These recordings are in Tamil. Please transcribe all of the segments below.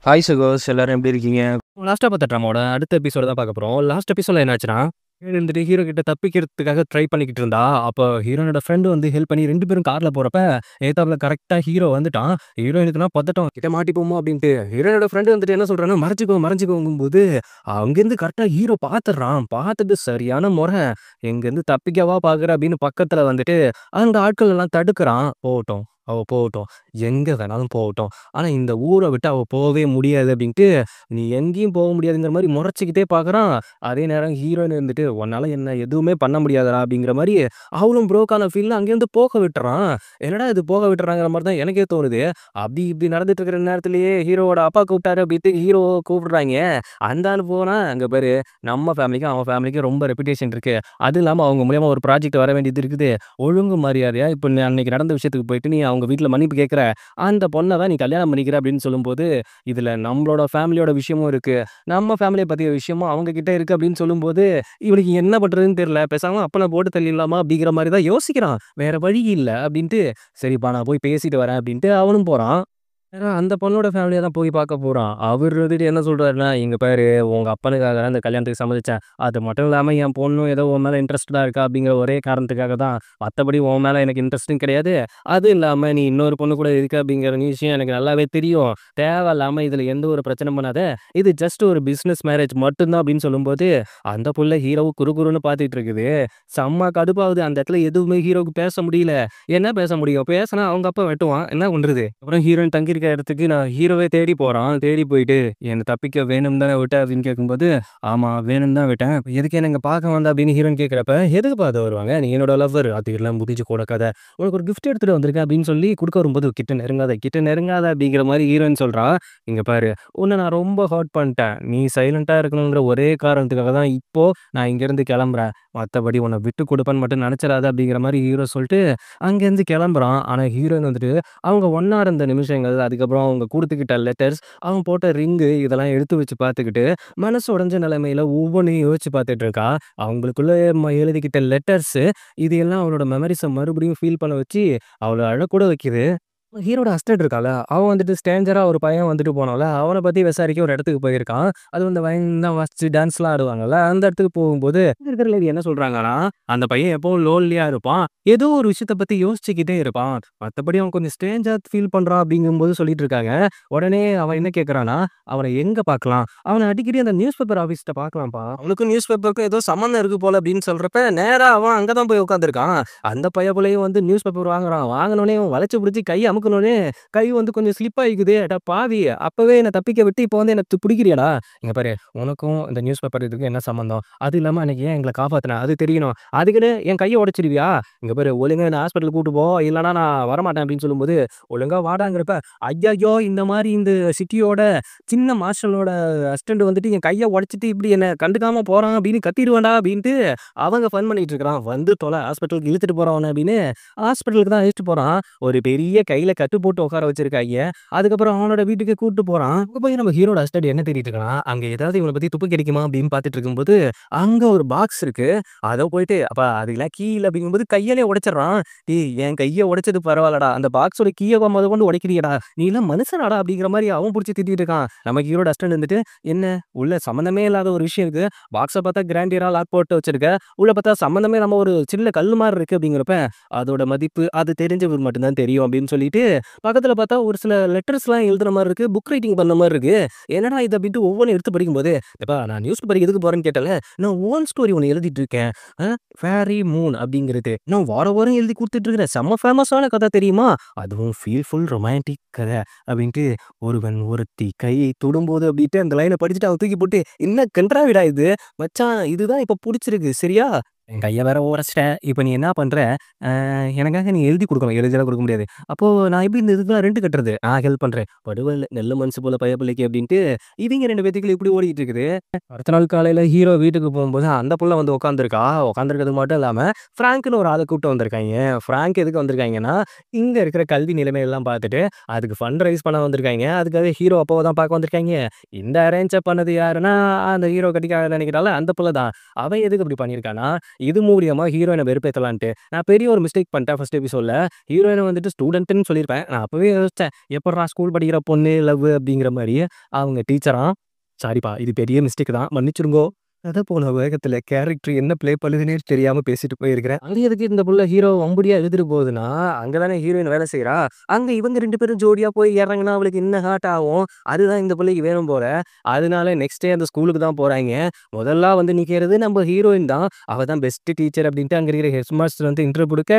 ஹாய் சகோஸ் எல்லாரும் எப்படி இருக்கீங்க? லாஸ்ட்டா பார்த்த ட்ராமாவோட அடுத்த எபிசோட தான் பார்க்க போறோம். லாஸ்ட் எபிசோட்ல என்ன ஆச்சுன்னா, ஹீரோயின் வந்துட்டு ஹீரோ கிட்ட தப்பிக்கிறதுக்காக ட்ரை பண்ணிக்கிட்டு இருந்தா. அப்போ ஹீரோயினோட ஃப்ரெண்ட் வந்து ஹெல்ப் பண்ணி 2 பேரும் கார்ல போறப்ப, எதுத்தாப்புல கரெக்ட்டா ஹீரோ வந்துட்டான். ஹீரோயினுக்குனா பதட்டம். கிட்ட மாட்டிப்போமோ அப்டின்ட்டு. ஹீரோயினோட ஃப்ரெண்ட் வந்துட்டு என்ன சொல்றான்னா, மறைச்சுக்கோ மறைச்சுக்கோங்கும்போது, அங்கேருந்து கரெக்ட்டா ஹீரோ பார்த்துடுறான். பார்த்துட்டு சரியான மொற. எங்கேருந்து தப்பிக்கவா பார்க்குற அப்படின்னு பக்கத்துல வந்துட்டு, அந்த ஆட்கள் எல்லாம் தடுக்குறான். போகட்டும், அவ போகட்டும். எங்க வேணாலும் போகட்டும். ஆனா இந்த ஊர விட்டு அவ போவே முடியாது அப்டின்ட்டு நீ எங்கேயும் போக முடியாதுங்கிற மாரி மொறச்சுக்கிட்டே பார்க்குறான். அதே நேரம் ஹீரோயின் இருந்துட்டு, "உன்னால என்ன எதுவுமே பண்ண முடியாதுடா" அப்படிங்கிற மாரி அவளும் ப்ரோக்கான ஃபீல்ல அங்கேருந்து போக விட்டுறான். என்னடா இது போக விட்டுறாங்கிற மாரி தான் எனக்கே தோணுது. அப்படி இப்படி நடந்துட்டு இருக்கிற நேரத்திலேயே ஹீரோவோட அப்பா கூப்பிட்டாரு அப்படின்ட்டு ஹீரோவ கூப்பிடுறாய்ங்க. அந்த ஆளு போனா, "அங்க பாரு நம்ம ஃபேமிலிக்கும், அவன் ஃபேமிலிக்கும் ரொம்ப ரெப்புடேஷன் இருக்கு. அதுவும் இல்லாம அவங்க மூலியமா ஒரு ப்ராஜெக்ட் வர வேண்டியது இருக்குது. ஒழுங்கு மரியாதையா இப்ப நீ அன்னைக்கு நடந்த விஷயத்துக்கு போயிட்டு நீ அவங்க வீட்ல மன்னிப்பு கேட்கிற. அந்த பொண்ண தான் நீ கல்யாணம் பண்ணிக்கிற" அப்படின்னு சொல்லும்போது, இதுல நம்மளோட ஃபேமிலியோட விஷயமும் இருக்கு. நம்ம ஃபேமிலிய பத்திய விஷயமும் அவங்க கிட்ட இருக்கு அப்படின்னு சொல்லும்போது, இவனுக்கு என்ன பண்றதுன்னு தெரியல. பேசாம அப்பன போட்டு தள்ளிடலாமா அப்படிங்கிற மாரி தான் யோசிக்கிறான். வேற வழி இல்ல அப்படின்ட்டு, சரிப்பா நான் போய் பேசிட்டு வரேன் அப்படின்ட்டு அவனும் போறான். ஏன்னா, அந்த பொண்ணோட ஃபேமிலிய தான் போய் பார்க்க போறான். அவரு வந்துட்டு என்ன சொல்றாருன்னா, "இங்க பாரு உங்க அப்பனுக்காக தான் இந்த கல்யாணத்துக்கு சம்மதிச்சேன். அது மட்டும் இல்லாம என் பொண்ணும் ஏதோ உன் மேல இன்ட்ரெஸ்டடா இருக்கா அப்படிங்கிற ஒரே காரணத்துக்காக தான். மத்தபடி உன் மேல எனக்கு இன்ட்ரெஸ்ட்டும் கிடையாது. அதுவும் இல்லாம நீ இன்னொரு பொண்ணு கூட இருக்க அப்படிங்கிற விஷயம் எனக்கு நல்லாவே தெரியும். தேவையில்லாம இதுல எந்த ஒரு பிரச்சனை பண்ணாத. இது ஜஸ்ட் ஒரு பிசினஸ் மேரேஜ் மட்டும் தான்" அப்படின்னு சொல்லும்போது, அந்த புள்ள ஹீரோவ குறுகுறுன்னு பார்த்துட்டு இருக்குது. செம்ம கடுப்பாவுது. அந்த இடத்துல எதுவுமே ஹீரோவுக்கு பேச முடியல. என்ன பேச முடியும்? பேசுனா அவங்க அப்பா வெட்டுவான். என்ன பண்றது? அப்புறம் ஹீரோயின் தங்கியிருக்க இடத்துக்கு நான் ஹீரோவே தேடி போறான். தேடி போயிட்டு, "என்ன தப்பிக்க வேணும்னு தானே விட்ட?" அப்படின்னு கேட்கும்போது, "ஆமா வேணும்னு தான் விட்டேன். எதுக்கு என்ன இங்க பார்க்க வந்த?" அப்படின்னு ஹீரோயின் கேட்கிறப்ப, "எதுக்குப்பா அது வருவாங்க? நீ என்னோட லவ்வர். அது எல்லாம் முடிஞ்சு போன கதை. உனக்கு ஒரு கிஃப்ட் எடுத்துட்டு வந்திருக்கேன்" அப்படின்னு சொல்லி குடுக்க வரும்போது, "கிட்ட நெருங்காத, கிட்ட நெருங்காத" அப்படிங்கிற மாரி ஹீரோயின் சொல்றா. "இங்க பாரு, உன்ன நான் ரொம்ப ஹர்ட் பண்ணிட்டேன். நீ சைலன்ட்டா இருக்கணுங்கிற ஒரே காரணத்துக்காக தான் இப்போ நான் இங்கேருந்து கிளம்புறேன். மத்தபடி உன்ன விட்டு குடுப்பேன்னு மட்டும் நெனச்சிராத" அப்படிங்கிற மாரி ஹீரோ சொல்ட்டு அங்கேருந்து கிளம்புறான். ஆனா ஹீரோயின் வந்துட்டு அவங்க ஒண்ணா இருந்த நிமிஷங்கள், அதுக்கப்புறம் அவங்க குடுத்துக்கிட்ட லெட்டர்ஸ், அவன் போட்ட ரிங்கு இதெல்லாம் எடுத்து வச்சு பார்த்துக்கிட்டு, மனசு உடைஞ்ச நிலைமையில ஒவ்வொன்னையும் யோசிச்சு பார்த்துட்டு இருக்கா. அவங்களுக்குள்ள எழுதிக்கிட்ட லெட்டர்ஸு, இது எல்லாம் அவளோட மெமரீஸ மறுபடியும் ஃபீல் பண்ண வச்சு, அவள அழக்கூட வைக்குது. ஹீரோட அசிஸ்டன்ட் இருக்கான்ல, அவன் வந்துட்டு ஸ்ட்ரேஞ்சரா ஒரு பையன் வந்துட்டு போனான்ல, அவன பத்தி விசாரிக்க ஒரு இடத்துக்கு போயிருக்கான். அதுவும் இந்த வயலின்லாம் வாசிச்சு டான்ஸ்லாம் ஆடுவாங்கல்ல, அந்த இடத்துக்கு போகும்போது, அங்க இருக்கிற லேடி என்ன சொல்றாங்கன்னா, அந்த பையன் எப்பவும் லோன்லியா இருப்பான். ஏதோ ஒரு விஷயத்த பத்தி யோசிச்சுக்கிட்டே இருப்பான். மத்தபடி அவன் கொஞ்சம் ஸ்ட்ரேஞ்சா ஃபீல் பண்றான் அப்படிங்கும்போது சொல்லிட்டு இருக்காங்க. உடனே அவன் என்ன கேட்கறான்னா, அவன எங்க பார்க்கலாம்? அவன அடிக்கடி அந்த நியூஸ் பேப்பர் ஆஃபீஸ்ட்ட பார்க்கலாம்ப்பா. அவனுக்கும் நியூஸ் பேப்பருக்கும் ஏதோ சம்மந்தம் இருக்கு போல அப்படின்னு சொல்றப்ப, நேரா அவன் அங்க தான் போய் உட்கார்ந்திருக்கான். அந்த பையப்புள்ளையும் வந்து நியூஸ் பேப்பர் வாங்குறான். வாங்குனோனே இவன் வளைச்சு பிடிச்சு கைய அமுக்குனோனே, கை வந்து கொஞ்சம் ஸ்லிப் ஆயிக்குது. அட பாவி! அப்பவே என்ன தப்பிக்க விட்டு, இப்போ வந்து என்ன புடிக்கிறியாடா? இங்க பாரு, உனக்கும் இந்த நியூஸ் பேப்பர் இதுக்கும் என்ன சம்மந்தம்? அது இல்லாம அன்னைக்கு ஏன் எங்கள காப்பாத்துன? அது தெரியணும். அதுக்குன்னு என் கைய உடைச்சிருவியா? இங்க பாரு, ஒழுங்கா என்ன ஹாஸ்பிட்டலுக்கு கூட்டு போ. இல்லன்னா நான் வரமாட்டேன் அப்படின்னு சொல்லும்போது, ஒழுங்கா வாடாங்கிறப்ப, ஐயய்யோ! இந்த மாரி இந்த சிட்டியோட சின்ன மார்ஷலோட அசிஸ்டன்ட் வந்துட்டு என் கைய உடைச்சுட்டு இப்படி என்ன கண்டுக்காம போறான் அப்படின்னு கத்திருவேன்டா அப்படின்ட்டு அவங்க ஃபன் பண்ணிட்டு இருக்கிறான். வந்து தொல ஹாஸ்பிட்டலுக்கு இழுத்துட்டு போறான் அவன அப்படின்னு ஹாஸ்பிட்டலுக்கு தான் அழைச்சுட்டு போறான். ஒரு பெரிய கையில கட்டு போட்டு உட்கார வச்சிருக்காய்ங்க. அதுக்கப்புறம் அவனோட வீட்டுக்கு கூட்டு போறான். அங்க போய் நம்ம ஹீரோட அசிஸ்டன்ட் என்ன தேடிட்டு இருக்கான், அங்க ஏதாவது இவன பத்தி துப்பு கிடைக்குமா அப்படின்னு பார்த்துட்டு இருக்கும்போது, அங்க ஒரு பாக்ஸ் இருக்கு. அத போயிட்டு, "அப்பா அதுக்கெல்லாம் கீ இல்ல" அப்படிங்கும்போது கையாலயே உடைச்சிடுறான். "டேய் என் கைய உடைச்சது பரவால்லடா. அந்த பாக்ஸோட கீய மொதற்கொண்டு உடைக்கிறியேடா! நீ எல்லாம் மனுஷனாடா?" அப்படிங்கிற மாரி அவன் புடிச்சு திட்டிட்டு இருக்கான். நம்ம ஹீரோட அசிஸ்டன்ட் வந்துட்டு, "என்ன உள்ள சம்மந்தமே இல்லாத ஒரு விஷயம் இருக்கு. பாக்ஸ பார்த்தா கிராண்டியரா லாக் போட்டு வச்சிருக்க. உள்ள பார்த்தா சம்மந்தமே இல்லாம ஒரு சின்ன கல்லு மாரி இருக்கு" அப்படிங்கிறப்ப, அதோட மதிப்பு அது தெரிஞ்சவருக்கு மட்டும் தான் தெரியும் அப்படின்னு சொல்லிட்டு, பக்கத்துல பார்த்தா ஒரு சில லெட்டர்ஸ்லாம் எழுதுன மாரி இருக்கு. புக் ரைட்டிங் பண்ண மாரி இருக்கு. என்னடா இது அப்படின்ட்டு ஒவ்வொன்னும் எடுத்து படிக்கும்போது, "எப்பா நான் நியூஸ் பேப்பர் எதுக்கு போறேன்னு கேட்டேன்ல, நான் ஓன் ஸ்டோரி ஒண்ணு எழுதிட்டு இருக்கேன். ஃபேரி மூன் அப்படிங்கிறது. நான் வாரம் வாரம் எழுதி குடுத்துட்டு இருக்கிறேன். செம்ம ஃபேமஸான கதை தெரியுமா? அதுவும் ஃபீல்ஃபுல் ரொமான்டிக் கதை" அப்படின்ட்டு, "ஒருவன் ஒருத்தி கையை தொடும்போது" அப்படின்ட்டு அந்த லைன படிச்சுட்டு அவன் தூக்கி போட்டு, "என்ன கண்றாவிடா இது? மச்சான் இதுதான் இப்ப புடிச்சிருக்கு சரியா? என் கைய வேற உடைச்சுட்டேன். இப்ப நீ என்ன பண்ற? எனக்காக நீ எழுதி குடுக்கணும். எழுதிலாம் குடுக்க முடியாது. அப்போ நான் எப்படி இந்த இதுக்கெல்லாம் ரெண்ட் கட்டுறது? நான் ஹெல்ப் பண்றேன். பரவால்ல நல்ல மனசு போல பயப்புள்ளைக்கு அப்படின்ட்டு, இவங்க 2 பேத்துக்குள்ள இப்படி ஓடிட்டு இருக்குது. அடுத்த நாள் காலையில ஹீரோ வீட்டுக்கு போகும்போது, அந்த புள்ள வந்து உட்காந்துருக்கா. உட்காந்துருக்கிறது மட்டும் இல்லாம, ஃப்ராங்க்ன்னு ஒரு ஆள கூட்டு வந்திருக்காய்ங்க. ஃப்ராங்க் எதுக்கு வந்திருக்காய்ங்கன்னா, இங்க இருக்கிற கல்வி நிலைமையெல்லாம் பார்த்துட்டு, அதுக்கு ஃபண்ட் ரைஸ் பண்ண வந்திருக்காய்ங்க. அதுக்காக ஹீரோ அப்பாவ தான் பார்க்க வந்திருக்காய்ங்க. இந்த அரேஞ்ச பண்ணது யாருன்னா, அந்த ஹீரோ கட்டிக்க நினைக்கிறான்ல அந்த புள்ள தான். அவன் எதுக்கு இப்படி பண்ணியிருக்கான்னா, இது மூலியமா ஹீரோயின வெறுப்பேத்தலான்ட்டு. நான் பெரிய ஒரு மிஸ்டேக் பண்ணிட்டேன் ஃபர்ஸ்ட் எபிசோட்ல. ஹீரோயின வந்துட்டு ஸ்டூடண்ட்ன்னு சொல்லியிருப்பேன். நான் அப்பவே யோசிச்சேன். எப்புட்றா ஸ்கூல் படிக்கிற பொண்ணு லவ் அப்படிங்கிற மாரி. அவங்க டீச்சராம். சாரிப்பா இது பெரிய மிஸ்டேக் தான். மன்னிச்சிருங்கோ. கதை போன வேகத்துல கேரக்டர் என்ன ப்ளே பண்ணுதுன்னே தெரியாம பேசிட்டு போயிருக்கிறேன். அங்க எதுக்கு இந்த புள்ள ஹீரோ வம்படியா எழுதிட்டு போகுதுன்னா, அங்க தானே ஹீரோயின் வேலை செய்றா. அங்க இவங்க 2 பேரும் ஜோடியா போய் இறங்குனா அவளுக்கு என்ன ஹார்ட் ஆகும். அதுதான் இந்த புள்ளைக்கு வேணும் போல. அதனால நெக்ஸ்ட் டே அந்த ஸ்கூலுக்கு தான் போறாய்ங்க. முதல்ல வந்து நிக்கிறது நம்ம ஹீரோயின் தான். அவ தான் பெஸ்ட் டீச்சர் அப்படின்ட்டு அங்க இருக்கிற ஹெட் மாஸ்டர் வந்து இன்ட்ரோ குடுக்க,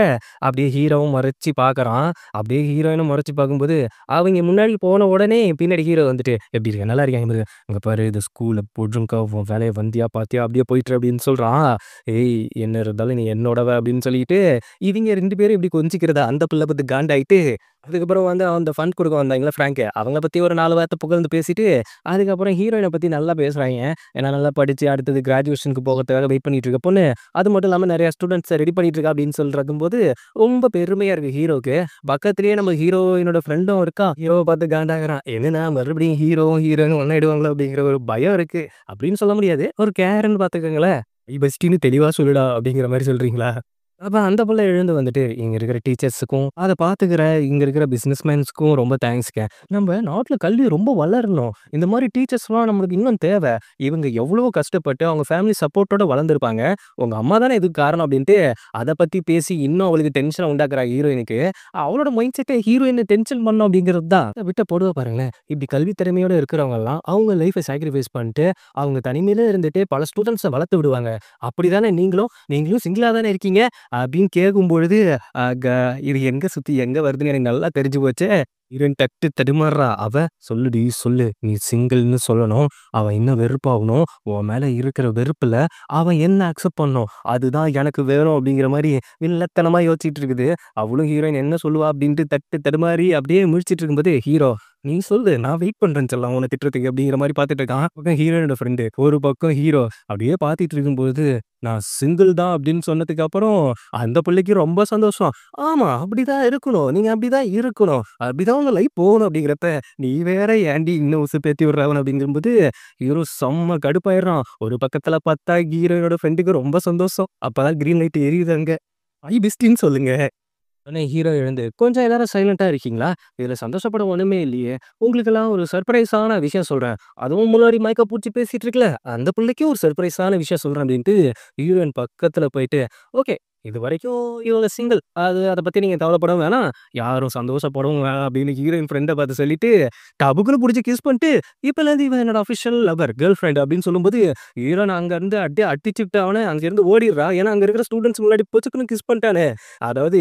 அப்படியே ஹீரோவும் முறைச்சு பார்க்கறான். அப்படியே ஹீரோயினும் முறைச்சு பார்க்கும்போது, அவங்க முன்னாடி போன உடனே பின்னாடி ஹீரோ வந்துட்டு, "எப்படி இருக்க? நல்லா இருக்கியா? அங்க பாரு இது ஸ்கூல்ல ஒழுங்கா உன் வேலைய வந்தியா பாத்தியா? அப்படியே போயிட்டுரு" அப்படின்னு சொல்றான். "ஏய் என்ன இருந்தாலும் நீ என்னோடவ" அப்படின்னு சொல்லிட்டு, இவங்க 2 பேரும் இப்படி கொஞ்சிக்கிறத அந்த புள்ள பாத்து காண்டாயிட்டு, அதுக்கப்புறம் வந்து அந்த ஃபன் குடுக்க வந்தாங்கல்ல ஃப்ராங்க், அவங்கள பத்தி ஒரு 4 வார்த்தை புகழ்ந்து பேசிட்டு, அதுக்கப்புறம் ஹீரோயின பத்தி நல்லா பேசுறாய்ங்க. ஏன்னா நல்லா படிச்சு அடுத்தது கிராஜுவேஷனுக்கு போகறதுக்காக வெயிட் பண்ணிட்டு இருக்க பொண்ணு. அது மட்டும் இல்லாம நெறைய ஸ்டூடண்ட்ஸ ரெடி பண்ணிட்டு இருக்கா அப்படின்னு சொல்றதும்போது, ரொம்ப பெருமையா இருக்கு ஹீரோக்கு. பக்கத்திலேயே நம்ம ஹீரோயினோட ஃப்ரெண்டும் இருக்கான். ஹீரோவ பார்த்து காண்டாகுறான். என்னன்னா மறுபடியும் ஹீரோவும் ஹீரோயினும் ஒண்ணாயிடுவாங்களோ அப்படிங்கிற ஒரு பயம் இருக்கு. அப்படின்னு சொல்ல முடியாது. ஒரு கேர்ன்னு பார்த்துக்கங்களேன். பெஸ்டின்னு தெளிவா சொல்லுடா அப்படிங்கிற மாரி சொல்றீங்களா? அப்ப அந்த புள்ள எழுந்து வந்துட்டு, இங்க இருக்கிற டீச்சர்ஸுக்கும், அத பார்த்துக்கிற இங்க இருக்கிற பிசினஸ்மேன்ஸ்க்கும் ரொம்ப தேங்க்ஸ்ங்க. நம்ம நாட்ல கல்வி ரொம்ப வளரணும். இந்த மாரி டீச்சர்ஸ்லாம் நம்மளுக்கு இன்னும் தேவ. இவங்க எவ்வளவோ கஷ்டப்பட்டு அவங்க ஃபேமிலி சப்போர்ட்டோட வளர்ந்துருப்பாங்க. உங்க அம்மா தானே இதுக்கு காரணம் அப்படின்ட்டு, அத பத்தி பேசி இன்னும் அவளுக்கு டென்ஷன உண்டாக்குறா ஹீரோயினுக்கு. அவளோட மைண்ட் செட்டே ஹீரோயின டென்ஷன் பண்ணணும் அப்படிங்கிறது தான். விட்ட போடுவ பாருங்களேன். இப்படி கல்வி திறமையோட இருக்கிறவங்கலாம், அவங்க லைஃப்ப சாக்ரிஃபைஸ் பண்ணிட்டு, அவங்க தனிமையில இருந்துட்டு பல ஸ்டூடண்ட்ஸ வளர்த்து விடுவாங்க. அப்படிதானே நீங்களும் சிங்கிளா தானே இருக்கீங்க? அப்படின்னு கேட்கும்பொழுது, ஆகா! இது எங்க சுத்தி எங்க வருதுன்னு எனக்கு நல்லா தெரிஞ்சு போச்சே. ஹீரோயின் தட்டு தடுமாறுறா. அவ "சொல்லுடி சொல்லு. நீ சிங்கிள்ன்னு சொல்லணும். அவன் இன்னும் வெறுப்பாகணும். உன் மேல இருக்கிற வெறுப்புல அவன் என்ன அக்செப்ட் பண்ணணும். அதுதான் எனக்கு வேணும்." அப்படிங்கிற மாரி வில்லத்தனமா யோசிச்சுட்டு இருக்குது. அவளும் ஹீரோயின் என்ன சொல்லுவா அப்படின்ட்டு தட்டு தடுமாறி அப்படியே முழிச்சிட்டு இருக்கும்போது, ஹீரோ "நீ சொல்லு. நான் வெயிட் பண்றேன் செல்லம் உன்ன திட்டுறதுக்கு." அப்படிங்கிற மாரி பார்த்துட்டு இருக்கான். ஒரு பக்கம் ஹீரோயினோட ஃப்ரெண்டு, ஒரு பக்கம் ஹீரோ. அப்படியே பார்த்துட்டு இருக்கும்போது, நான் சிங்கிள் தான் அப்படின்னு சொன்னதுக்கு அப்புறம், அந்த புள்ளைக்கு ரொம்ப சந்தோஷம். ஆமா, அப்படிதான் இருக்கணும். நீங்க அப்படிதான் இருக்கணும். அப்படிதான் உங்க லைஃப் போகணும் அப்படிங்கிறப்ப, நீ வேற ஏன்டி இன்னும் உசுப்பேத்தி விடுறவன் அப்படிங்கும்போது, ஹீரோ செம்ம கடுப்பாயிடுறான். ஒரு பக்கத்துல பார்த்தா ஹீரோயினோட ஃப்ரெண்டுக்கு ரொம்ப சந்தோஷம். அப்பதான் கிரீன் லைட் எரியுது அங்க. ஐ பெஸ்டின்னு சொல்லுங்க. உடனே ஹீரோ எழுந்து, "கொஞ்சம் எல்லாரும் சைலன்ட்டா இருக்கீங்களா? இதுல சந்தோஷப்பட ஒண்ணுமே இல்லையே. உங்களுக்கெல்லாம் ஒரு சர்ப்ரைஸான விஷயம் சொல்றேன். அதுவும் முன்னாடி மைக்க புடிச்சு பேசிட்டு இருக்குல்ல, அந்த புள்ளைக்கு ஒரு சர்ப்ரைஸான விஷயம் சொல்றேன்" அப்படின்ட்டு ஹீரோயின் பக்கத்துல போயிட்டு, "ஓகே. இதுவரைக்கும் இவங்க சிங்கிள். அத பத்தி நீங்க கவலைப்படவும் வேணாம். யாரும் சந்தோஷப்படவும் வேணாம்" அப்படின்னு ஹீரோயின் ஃப்ரெண்ட பார்த்து சொல்லிட்டு, டபுக்குன்னு புடிச்சு கிஸ் பண்ணிட்டு, "இப்பலேருந்து இவ என்னோட அஃபிஷியல் லவர், கேர்ள் ஃப்ரெண்ட்" அப்படின்னு சொல்லும்போது, ஹீரோயின் அங்கருந்து அப்படியே அடிச்சுட்டு அவன அங்கேருந்து ஓடிடுறா. ஏன்னா அங்க இருக்கிற ஸ்டூடண்ட்ஸ் முன்னாடி பொசுக்குன்னு கிஸ் பண்ணிட்டானே. அதாவது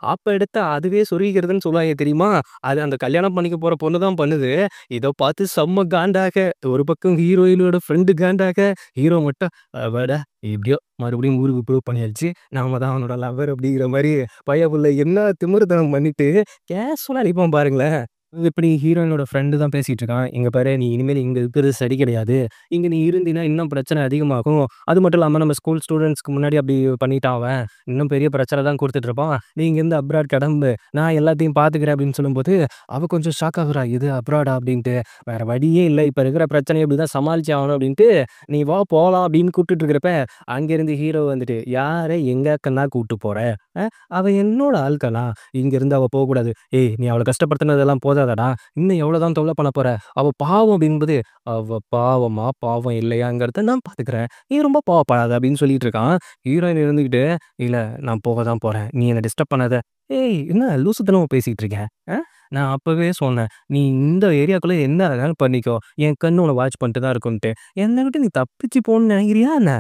ஆப்ப எடுத்தா அதுவே சொருகிக்கிறதுன்னு சொல்லுவாங்க தெரியுமா? அது அந்த கல்யாணம் பண்ணிக்க போற பொண்ணு தான் பண்ணுது. இத பார்த்து செம்ம காண்டாக, ஒரு பக்கம் ஹீரோயினோட ஃப்ரெண்ட் காண்டாக, ஹீரோ மட்டும் அப்பாடா! எப்படியோ மறுபடியும் ஊருக்கு ப்ரூவ் பண்ணியாச்சு. நாம தான் அவனோட லவ்வர் அப்படிங்கிற மாரி பையன் புள்ள என்ன திமிருத்தனம் பண்ணிட்டு, கேஷுவலா நிப்பான் பாருங்களேன். இப்படி ஹீரோயினோட ஃப்ரெண்டு தான் பேசிட்டு இருக்கான். "இங்க பாரு நீ இனிமேல் இங்க இருக்கிறது சரி கிடையாது. இங்க நீ இருந்தீன்னா இன்னும் பிரச்சனை அதிகமாகும். அது மட்டும் இல்லாம நம்ம ஸ்கூல் ஸ்டூடண்ட்ஸ்க்கு முன்னாடி அப்படி பண்ணிட்டான் அவன். இன்னும் பெரிய பிரச்சனை தான் குடுத்துட்டு இருப்பான். நீ இங்கேருந்து அப்ராட் கிளம்பு. நான் எல்லாத்தையும் பார்த்துக்கிறேன்" அப்படின்னு சொல்லும்போது, அவ கொஞ்சம் ஷாக் ஆகுறா. "இது அப்ராடா?" அப்படின்ட்டு. வேற வழியே இல்ல. இப்ப இருக்கிற பிரச்சனைய இப்படிதான் சமாளிச்சு ஆகணும் அப்படின்ட்டு, "நீ வா போலாம்" அப்படின்னு கூப்பிட்டுட்டு இருக்கிறப்ப, அங்கேருந்து ஹீரோ வந்துட்டு, "யார எங்க கண்ணா கூட்டு போற? அ அவ என்னோட ஆள் கண்ணா. இங்கேருந்து அவ போகக்கூடாது. ஏய் நீ அவள கஷ்டப்படுத்தினதெல்லாம் போதாதாடா? இன்னும் எவ்வளோதான் தொல்ல பண்ண போற? அவ பாவம்" அப்படிங்கும்போது, "அவ பாவமா, பாவம் இல்லையாங்கிறத நான் பார்த்துக்கிறேன். நீ ரொம்ப பாவப்படாத" அப்படின்னு சொல்லிட்டு இருக்கான். ஹீரோயின் இருந்துகிட்டு, "இல்ல நான் போக தான் போறேன். நீ என்ன டிஸ்டர்ப் பண்ணாத." ஏய் என்ன லூசுத்தனமா பேசிட்டு இருக்க? அ நான் அப்பவே சொன்னேன். "நீ இந்த ஏரியாக்குள்ள என்ன வேணாலும் பண்ணிக்கோ. என் கண்ணு உன்ன வாட்ச் பண்ணிட்டு தான் இருக்கும்ன்ட்டு. என்ன விட்டு நீ தப்பிச்சு போகணும்னு நினைக்கிறியா என்ன?"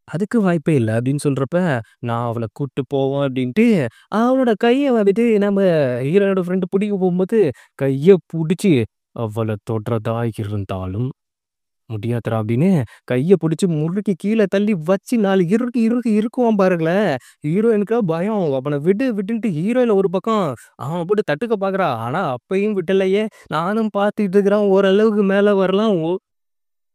அதுக்கு வாய்ப்பே இல்ல அப்படின்னு சொல்றப்ப, நான் அவள கூட்டு போவோம் அப்படின்ட்டு, அவளோட கைய வந்துட்டு நம்ம ஹீரோனோட ஃப்ரெண்ட் புடிக்க போம்போது, கைய புடிச்சு, "அவள தொடுறதா இருந்தாலும் முடியாதுடா" அப்படின்னு கைய புடிச்சு முறுக்கி கீழ தள்ளி வச்சு 4 இருக்குவான் பாருங்களேன். ஹீரோயினுக்கா பயம். அவன விடு விடுன்ட்டு ஹீரோயின் ஒரு பக்கம் அவன போட்டு தட்டுக்க பார்க்குறா. ஆனா அப்பயும் விடலையே. நானும் பார்த்துட்டு இருக்கிறேன். ஓரளவுக்கு மேல வரலாம்.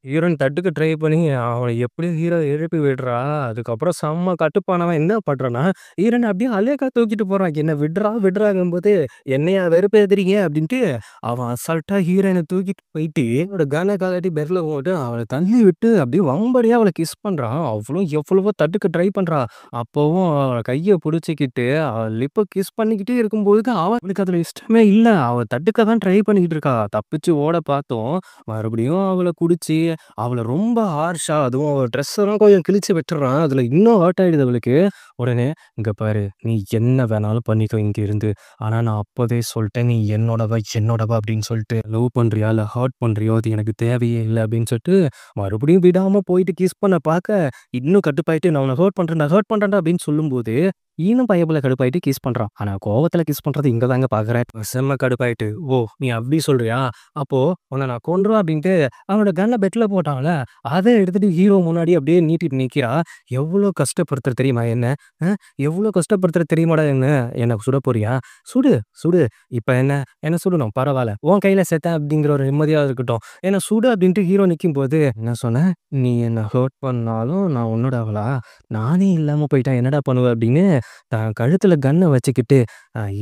ஹீரோயின் தட்டுக்க ட்ரை பண்ணி அவள எப்படியோ ஹீரோ எழுப்பி விடுறா. அதுக்கப்புறம் செம்ம கட்டுப்பானவன் என்ன பண்றான்னா, ஹீரோயின அப்படியே அலேக்கா தூக்கிட்டு போறான். என்ன விட்றா விட்றாங்கும்போது, "என்னையா வெறுப்பேத்துறீங்க?" அப்படின்ட்டு அவன் அசால்ட்டா ஹீரோயின தூக்கிட்டு போயிட்டு, அவனோட கன கழட்டி பெட்ல போட்டு அவள தள்ளி விட்டு அப்படியே வம்படியா அவள கிஸ் பண்றான். அவளும் எவ்வளவோ தடுக்க ட்ரை பண்றா. அப்பவும் அவ கைய புடிச்சுக்கிட்டு, அவ லிப்ப கிஸ் பண்ணிக்கிட்டே இருக்கும்போது, அவளுக்கு அதுல இஷ்டமே இல்ல. அவ தடுக்க தான் ட்ரை பண்ணிக்கிட்டு இருக்கா. தப்பிச்சு ஓட பாத்தும், மறுபடியும் அவள புடிச்சு அவள ரொம்ப ஹார்ஷா அதுவும் அவ ட்ரெஸ் எல்லாம் கொஞ்சம் கிழிச்சு விட்டுர்றான். அதுல இன்னும் ஹர்ட் ஆயிடுது அவளுக்கு. உடனே, "இங்க பாரு, நீ என்ன வேணாலும் பண்ணிக்கோ இங்க இருந்து. ஆனா நான் அப்பவே சொல்ட்டேன், நீ என்னோடவ என்னோடவ அப்படின்னு சொல்லிட்டு. லவ் பண்றியா? இல்ல ஹர்ட் பண்றியோ? அது எனக்கு தேவையே இல்ல." அப்படின்னு சொல்லிட்டு மறுபடியும் விடாம போயிட்டு கிஸ் பண்ண பாக்க, இன்னும் கடுப்பாயிட்டு, "நான் உன்ன ஹர்ட் பண்றேன்டா" அப்படின்னு சொல்லும்போது, இன்னும் பயபுல கடுப்பாயிட்டு கிஸ் பண்றான். ஆனா கோவத்துல கிஸ் பண்றது இங்க தாங்க பாக்குறேன். செம்ம கடுப்பாயிட்டு, "ஓ! நீ அப்படி சொல்றியா? அப்போ உன்ன நான் கொன்றுவேன்" அப்படின்ட்டு அவனோட கன்ன பெட்ல போட்டான்ல, அத எடுத்துட்டு ஹீரோ முன்னாடி அப்படியே நீட்டிட்டு நிக்கிறா. எவ்ளோ கஷ்டப்படுத்துற தெரியுமா என்ன? அ எவ்ளோ கஷ்டப்படுத்துற தெரியுமாடா என்ன? என்ன சுடப் போறியா? சுடு, சுடு. இப்ப என்ன? என்ன சுடணும் பரவால்ல. உன் கையில செத்தேன் அப்படிங்கிற ஒரு நிம்மதியா இருக்கட்டும். என்ன சுடு அப்படின்ட்டு ஹீரோ நிக்கும்போது, "என்ன சொன்ன? நீ என்ன ஹர்ட் பண்ணாலும் நான் உன்னோட அவளா? நானே இல்லாம போயிட்டா என்னடா பண்ணுவ?" அப்படின்னு தான் கழுத்துல கன்ன வச்சுக்கிட்டு,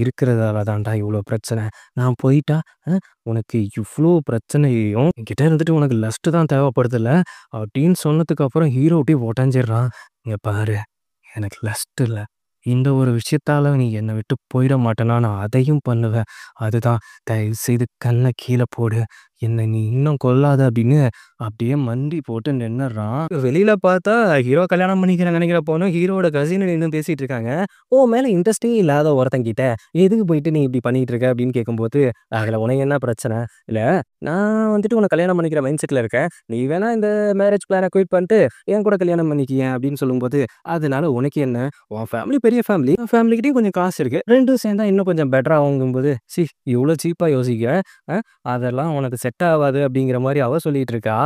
இருக்கிறதால தான்டா இவ்ளோ பிரச்சனை. நான் போயிட்டா, அ உனக்கு இவ்ளோ பிரச்சனையும் என்கிட்ட இருந்துட்டு உனக்கு லஸ்ட் தான் தேவைப்படுதுல்ல." அப்படின்னு சொன்னதுக்கு அப்புறம் ஹீரோ அப்படியே உடைஞ்சிடுறான். "இங்க பாரு, எனக்கு லஸ்ட் இல்ல. இந்த ஒரு விஷயத்தால நீ என்ன விட்டு போயிட மாட்டேன்னா, நான் அதையும் பண்ணுவேன். அதுதான் தயவுசெய்து கண்ண கீழ போடு. என்ன நீ இன்னும் கொல்லாத." அப்படின்னு அப்படியே மண்டி போட்டு நின்னுறான். வெளியில பார்த்தா ஹீரோ கல்யாணம் பண்ணிக்கிறேன்னு நெனைக்கிற பொண்ணு ஹீரோவோட கசின் நின்னு பேசிட்டு இருக்காங்க. "உன் மேல இன்ட்ரெஸ்ட்டே இல்லாத ஒருத்தன்கிட்ட எதுக்கு போயிட்டு நீ இப்படி பண்ணிட்டு இருக்க?" அப்படின்னு கேட்கும்போது, "அதுல உனக்கு என்ன பிரச்சனை? இல்ல நான் வந்துட்டு உன்ன கல்யாணம் பண்ணிக்கிற மைண்ட் செட்ல இருக்கேன். நீ வேணா இந்த மேரேஜ் பிளான குயிட் பண்ணிட்டு என் கூட கல்யாணம் பண்ணிக்கியேன்." அப்படின்னு சொல்லும்போது, "அதனால உனக்கு என்ன? உன் ஃபேமிலி பெரிய ஃபேமிலி. என் ஃபேமிலிகிட்டயும் கொஞ்சம் காசு இருக்கு. 2ம் சேர்ந்தா இன்னும் கொஞ்சம் பெட்டரா ஆகுங்கும்போது, ச்சீ இவ்ளோ சீப்பா யோசிக்கிற? அ அதெல்லாம் உனக்கு செட் ஆவாது." அப்படிங்கிற மாரி அவ சொல்லிட்டு இருக்கா.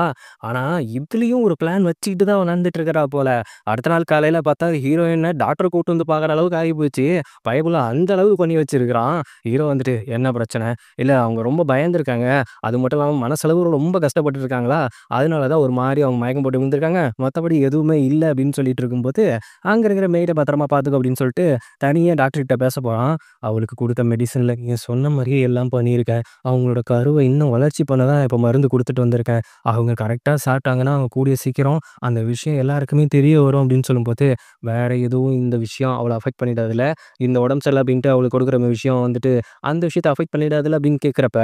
ஆனா, இதுலயும் ஒரு பிளான் வச்சுக்கிட்டு தான் அவ நடந்துட்டு இருக்கிறா போல. அடுத்த நாள் காலையில பார்த்தா ஹீரோயின டாக்டர் கூட்டு வந்து பார்க்குற அளவுக்கு ஆகிப்போச்சு. பயப்புள்ள அந்த அளவுக்கு பண்ணி வச்சிருக்கிறான். ஹீரோ வந்துட்டு, "என்ன பிரச்சனை?" "இல்ல அவங்க ரொம்ப பயந்துருக்காங்க. அது மட்டும் இல்லாம மனசளவு ரொம்ப கஷ்டப்பட்டு இருக்காங்களா, அதனால தான் ஒரு மாரி அவங்க மயக்கம் போட்டு விழுந்திருக்காங்க. மத்தபடி எதுவுமே இல்ல." அப்படின்னு சொல்லிட்டு இருக்கும்போது, அங்க இருக்கிற மெய்ட பத்திரமா பார்த்துக்கோ அப்படின்னு சொல்லிட்டு, தனியா டாக்டர் கிட்ட பேச போறான். அவளுக்கு குடுத்த மெடிசின்ல நீங்க சொன்ன மாரியே எல்லாம் பண்ணியிருக்கேன். அவங்களோட கருவ இன்னும் வளர்ச்சி பண்ண தான் இப்ப மருந்து குடுத்துட்டு வந்திருக்கேன். அவங்க கரெக்ட்டா சாப்பிட்டாங்கன்னா, அவங்க கூடிய சீக்கிரம் அந்த விஷயம் எல்லாருக்குமே தெரிய வரும்." அப்படின்னு சொல்லும்போது, வேற எதுவும் இந்த விஷயம் அவள அஃபெக்ட் பண்ணிடாதுல்ல? இந்த உடம்பு சரியில்ல அப்படின்ட்டு அவளுக்கு கொடுக்குற விஷயம் வந்துட்டு, அந்த விஷயத்த அஃபெக்ட் பண்ணிடாதுல்ல அப்படின்னு கேட்கிறப்ப,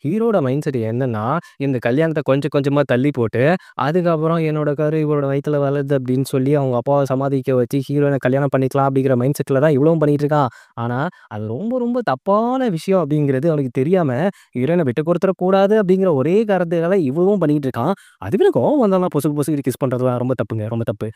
ஹீரோட மைண்ட் செட் என்னன்னா, இந்த கல்யாணத்த கொஞ்சம் கொஞ்சமா தள்ளி போட்டு, அதுக்கப்புறம் என்னோட கரு இவளோட வயித்துல வளருது அப்படின்னு சொல்லி அவங்க அப்பாவ சமாதிக்க வச்சு, ஹீரோயின கல்யாணம் பண்ணிக்கலாம் அப்படிங்கிற மைண்ட் செட்ல தான் இவளும் பண்ணிட்டு இருக்கான். ஆனா, அது ரொம்ப ரொம்ப தப்பான விஷயம் அப்படிங்கிறது அவனுக்கு தெரியாம, ஹீரோயின விட்டு குடுத்துறக் கூடாது அப்படிங்கிற ஒரே காரணத்துக்காக இவளும் பண்ணிட்டு இருக்கான். அதுக்குன்னு கோவம் வந்தாலாம் பொசுக்கு பொசுக்குன்னு கிஸ் பண்றதெல்லாம் ரொம்ப தப்புங்க. ரொம்ப தப்பு.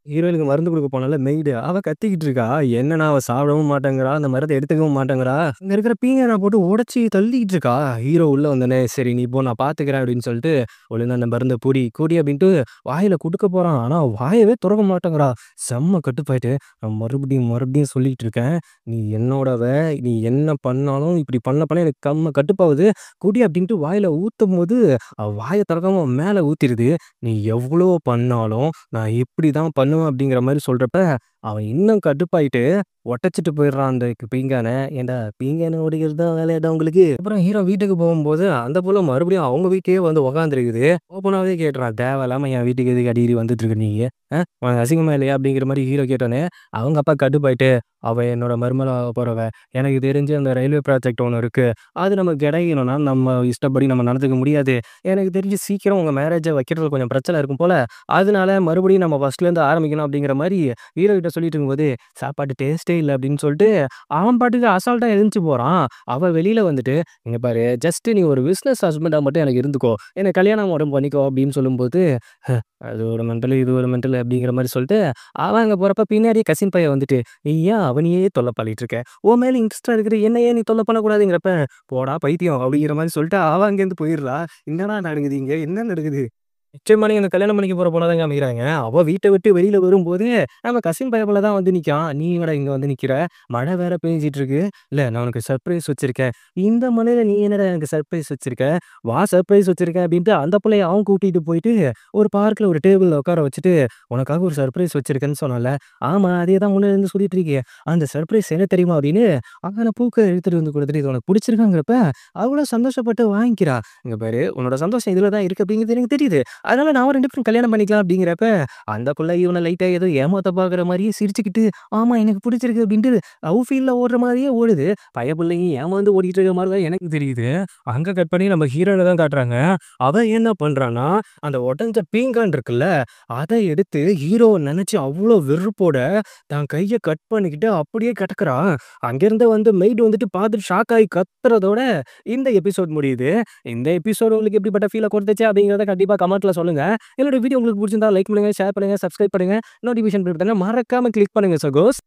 ஹீரோயினுக்கு மருந்து குடுக்க போனால மெய்டு. அவ கத்திக்கிட்டு இருக்கா. என்னன்னா அவ சாப்பிடவும் மாட்டேங்கிறா. அந்த மருந்த எடுத்துக்கவும் மாட்டேங்கிறா. அங்க இருக்கிற பீங்கான போட்டு உடைச்சு தள்ளிக்கிட்டு இருக்கா. ஹீரோ உள்ள வந்தோனே, "சரி நீ போ நான் பார்த்துக்கிறேன்" அப்படின்னு சொல்லிட்டு, ஒழுங்கா அந்த மருந்த குடி, குடி அப்படின்ட்டு வாயில குடுக்க போறான். ஆனா வாயவே தொறக்க மாட்டேங்கிறா. செம்ம கடுப்பாயிட்டு, நான் மறுபடியும் மறுபடியும் சொல்லிட்டு இருக்கேன். "நீ என்னோடவ. நீ என்ன பண்ணாலும் இப்படி பண்ண பண்ண எனக்கு செம்ம கடுப்பாவுது. குடி" அப்படின்ட்டு வாயில ஊத்தும்போது, அவ வாய திறக்காம மேல ஊத்திருது. "நீ எவ்வளோ பண்ணாலும் நான் இப்படிதான் பண்ணுவேன்." அப்படிங்கிற மாரி சொல்றப்ப, அவன் இன்னும் கடுப்பாயிட்டு ஒட்டச்சிட்டு போயிடுறான் அந்த பீங்கான. "ஏன்டா பீங்கான உடைக்கிறது தான் வேலையாடா உங்களுக்கு?" அப்புறம் ஹீரோ வீட்டுக்கு போகும்போது, அந்த புள்ள மறுபடியும் அவங்க வீட்லயே வந்து உட்காந்துருக்குது. ஓப்பனாவே கேட்டுறான், "தேவையில்லாம என் வீட்டுக்கு எதுக்கு அடிக்கடி வந்துட்டு இருக்க நீயி? உனக்கு அசிங்கமா இல்லையா?" அப்படிங்கிற மாரி ஹீரோ கேட்டோனே, அவங்க அப்பா கடுப்பாயிட்டு, "அவ என்னோட மருமகளா ஆகப்போறவ. எனக்கு தெரிஞ்சு அந்த ரயில்வே ப்ராஜெக்ட் ஒண்ணு இருக்கு. அது நமக்கு கிடைக்கணும்னா நம்ம இஷ்டப்படி நம்ம நடந்துக்க முடியாது. எனக்கு தெரிஞ்சு சீக்கிரம் உங்க மேரேஜ வைக்கிறதுல கொஞ்சம் பிரச்சனை இருக்கும் போல. அதனால மறுபடியும் நம்ம ஃபர்ஸ்ட்லேருந்து ஆரம்பிக்கணும்." அப்படிங்கிற மாரி ஹீரோ கிட்ட சொல்லிட்டு இருக்கும்போது, "சாப்பாட்டு டேஸ்ட்டே இல்ல." அப்படின்னு சொல்லிட்டு அவன் பாட்டுக்கு அசால்ட்டா எந்திரிச்சு போறான். அவ வெளியில வந்துட்டு, "இங்க பாரு ஜஸ்ட் நீ ஒரு பிசினஸ் ஹஸ்பண்டா மட்டும் எனக்கு இருந்துக்கோ. என்ன கல்யாணம் மட்டும் பண்ணிக்கோ." அப்படின்னு சொல்லும்போது, அது ஒரு மெண்டலு, இது ஒரு மெண்டலு அப்படிங்கிற மாரி சொல்லிட்டு, அவன் அங்க போறப்ப பின்னாடியே கசின் பையன் வந்துட்டு, "நீ ஏன் அவனையே தொல்ல பண்ணிட்டு இருக்க? உன் மேல இன்ட்ரெஸ்ட்டா இருக்கிற என்ன ஏன் நீ தொல்ல பண்ணக்கூடாதுங்கிறப்ப, போடா பைத்தியம்." அப்படிங்கிற மாரி சொல்லிட்டு அவ அங்கேருந்து போயிடுறா. என்னடா நடக்குது இங்க? என்ன நடக்குது? நிச்சயமா நீங்க அந்த கல்யாணம் பண்ணிக்க போற பொண்ண தாங்க அமைகிறாங்க. அவ வீட்ட விட்டு வெளியில வரும்போது, நம்ம கசின் பயப்புல தான் வந்து நிக்கான். "நீ என்னடா இங்க வந்து நிக்கிற? மழை வேற பெஞ்சிட்டு இருக்கு. இல்ல நான் உனக்கு சர்ப்ரைஸ் வச்சிருக்கேன். இந்த மழையில நீ என்னடா எனக்கு சர்ப்ரைஸ் வச்சிருக்க? வா சர்ப்ரைஸ் வச்சிருக்கேன்" அப்படின்ட்டு அந்த புள்ளைய அவன் கூட்டிட்டு போயிட்டு, ஒரு பார்க்ல ஒரு டேபிள்ல உட்கார வச்சுட்டு, "உனக்காக ஒரு சர்ப்ரைஸ் வச்சிருக்கேன்னு சொன்னேன்ல. ஆமா அதே தான் முன்னாடி இருந்து சொல்லிட்டு இருக்கியே. அந்த சர்ப்ரைஸ் என்ன தெரியுமா?" அப்படின்னு அங்கன பூக்க எடுத்துட்டு வந்து குடுத்துட்டு, "இது உனக்கு புடிச்சிருக்காங்கிறப்ப, அவ்வளோ சந்தோஷப்பட்டு வாங்கிக்கிறா. இங்க பாரு உன்னோட சந்தோஷம் இதுல தான் இருக்கு அப்படிங்கிறது எனக்கு தெரியுது. அதனால நாம 2 பேரும் கல்யாணம் பண்ணிக்கலாம் அப்படிங்கிறப்ப, அந்த புள்ள இவன லைட்டா ஏதோ ஏமாத்த பார்க்குற மாரியே சிரிச்சுக்கிட்டு, ஆமா எனக்கு புடிச்சிருக்கு அப்படின்ட்டு லவ் ஃபீல்ல ஓடுற மாரியே ஓடுது. பயப்புள்ளையும் ஏமாந்து ஓடிட்டு இருக்க மாரி தான் எனக்கு தெரியுது. அங்க கட் பண்ணி நம்ம ஹீரோயின தான் காட்டுறாங்க. அவன் என்ன பண்றான்னா, அந்த உடைஞ்ச பீங்கான் இருக்குல்ல, அத எடுத்து ஹீரோவ நெனச்சு அவ்ளோ வெறுப்போட தன் கைய கட் பண்ணிக்கிட்டு அப்படியே கிடக்குறான். அங்கேருந்து வந்து மெய்ட் வந்துட்டு பார்த்துட்டு ஷாக் ஆகி கத்துறதோட இந்த எபிசோட் முடியுது. இந்த எபிசோட் உங்களுக்கு எப்படிப்பட்ட ஃபீல குடுத்துச்சு அப்படிங்கிறத கண்டிப்பா கமெண்ட்ல சொல்லுங்க. என்னோட வீடியோ உங்களுக்கு புடிச்சிருந்தா லைக் பண்ணுங்க, ஷேர் பண்ணுங்க, சப்ஸ்கிரைப் பண்ணுங்க. நோட்டிஃபிகேஷன் பெல் பட்டன மறக்காம கிளிக் பண்ணுங்க சகோஸ்.